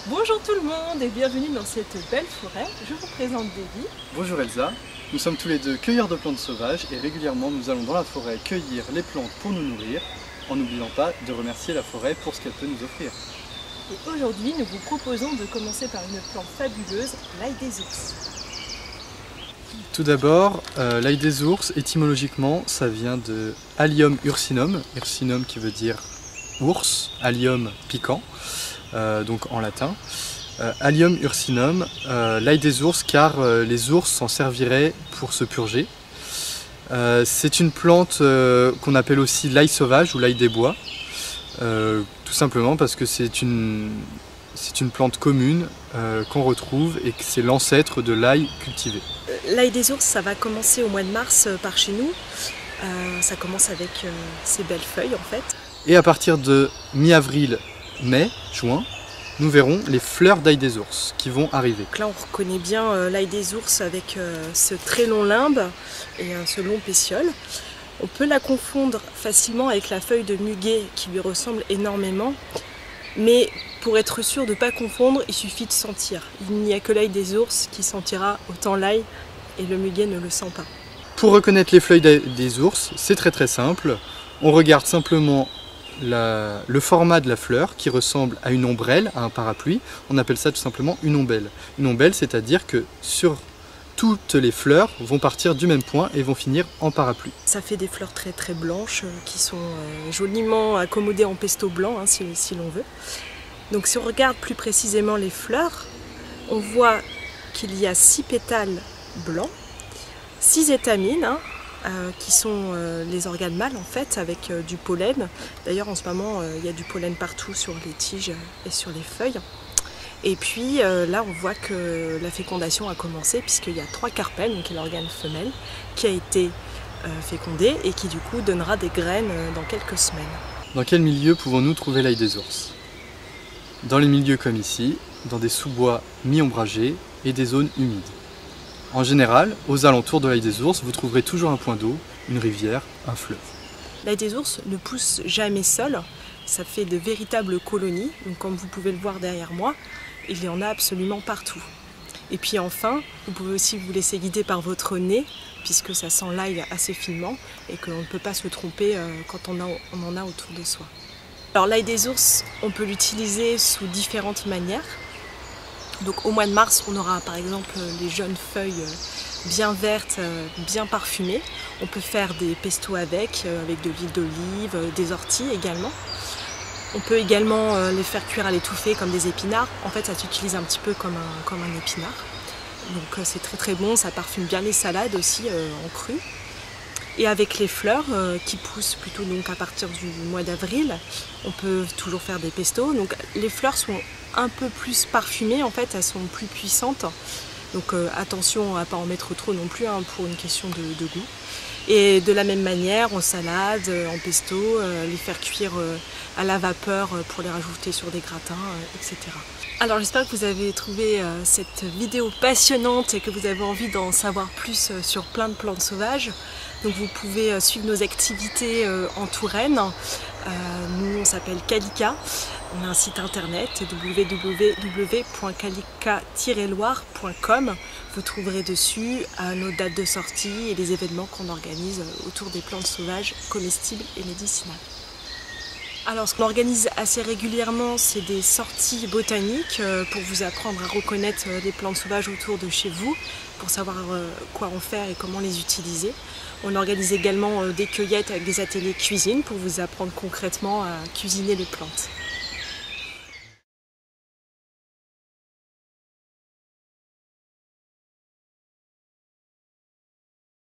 Bonjour tout le monde et bienvenue dans cette belle forêt. Je vous présente Davy. Bonjour Elsa, nous sommes tous les deux cueilleurs de plantes sauvages et régulièrement nous allons dans la forêt cueillir les plantes pour nous nourrir, en n'oubliant pas de remercier la forêt pour ce qu'elle peut nous offrir. Et aujourd'hui nous vous proposons de commencer par une plante fabuleuse, l'ail des ours. Tout d'abord, l'ail des ours, étymologiquement, ça vient de Allium ursinum, ursinum qui veut dire ours, allium piquant, donc en latin. Allium ursinum, l'ail des ours car les ours s'en serviraient pour se purger. C'est une plante qu'on appelle aussi l'ail sauvage ou l'ail des bois, tout simplement parce que c'est une plante commune qu'on retrouve et que c'est l'ancêtre de l'ail cultivé. L'ail des ours, ça va commencer au mois de mars par chez nous. Ça commence avec ces belles feuilles en fait. Et à partir de mi-avril, mai, juin, nous verrons les fleurs d'ail des ours qui vont arriver. Donc là on reconnaît bien l'ail des ours avec ce très long limbe et ce long pétiole. On peut la confondre facilement avec la feuille de muguet qui lui ressemble énormément. Mais pour être sûr de ne pas confondre, il suffit de sentir. Il n'y a que l'ail des ours qui sentira autant l'ail et le muguet ne le sent pas. Pour reconnaître les feuilles des ours, c'est très simple. On regarde simplement le format de la fleur qui ressemble à une ombrelle, à un parapluie. On appelle ça tout simplement une ombelle. Une ombelle, c'est-à-dire que sur toutes les fleurs vont partir du même point et vont finir en parapluie. Ça fait des fleurs très blanches qui sont joliment accommodées en pesto blanc hein, si l'on veut. Donc si on regarde plus précisément les fleurs, on voit qu'il y a 6 pétales blancs, 6 étamines hein, qui sont les organes mâles en fait avec du pollen. D'ailleurs en ce moment il y a du pollen partout sur les tiges et sur les feuilles. Et puis là on voit que la fécondation a commencé puisqu'il y a 3 carpelles, donc l'organe femelle, qui a été fécondé et qui du coup donnera des graines dans quelques semaines. Dans quel milieu pouvons-nous trouver l'ail des ours? Dans les milieux comme ici, dans des sous-bois mi-ombragés et des zones humides. En général, aux alentours de l'ail des ours, vous trouverez toujours un point d'eau, une rivière, un fleuve. L'ail des ours ne pousse jamais seul, ça fait de véritables colonies, donc comme vous pouvez le voir derrière moi, il y en a absolument partout. Et puis enfin, vous pouvez aussi vous laisser guider par votre nez, puisque ça sent l'ail assez finement et qu'on ne peut pas se tromper quand on en a autour de soi. Alors l'ail des ours, on peut l'utiliser sous différentes manières. Donc au mois de mars, on aura par exemple les jeunes feuilles bien vertes, bien parfumées. On peut faire des pestos avec de l'huile d'olive, des orties également. On peut également les faire cuire à l'étouffée comme des épinards. En fait, ça s'utilise un petit peu comme un épinard. Donc c'est très bon, ça parfume bien les salades aussi en cru. Et avec les fleurs qui poussent plutôt donc à partir du mois d'avril, on peut toujours faire des pestos. Donc les fleurs sont un peu plus parfumées, en fait, elles sont plus puissantes. Donc attention à ne pas en mettre trop non plus hein, pour une question de goût. Et de la même manière, en salade, en pesto, les faire cuire à la vapeur pour les rajouter sur des gratins, etc. Alors j'espère que vous avez trouvé cette vidéo passionnante et que vous avez envie d'en savoir plus sur plein de plantes sauvages. Donc vous pouvez suivre nos activités en Touraine. Nous on s'appelle Calica. On a un site internet www.calica-loire.com. Vous trouverez dessus nos dates de sortie et les événements qu'on organise autour des plantes sauvages comestibles et médicinales. Alors ce qu'on organise assez régulièrement, c'est des sorties botaniques pour vous apprendre à reconnaître les plantes sauvages autour de chez vous, pour savoir quoi en faire et comment les utiliser. On organise également des cueillettes avec des ateliers cuisine pour vous apprendre concrètement à cuisiner les plantes.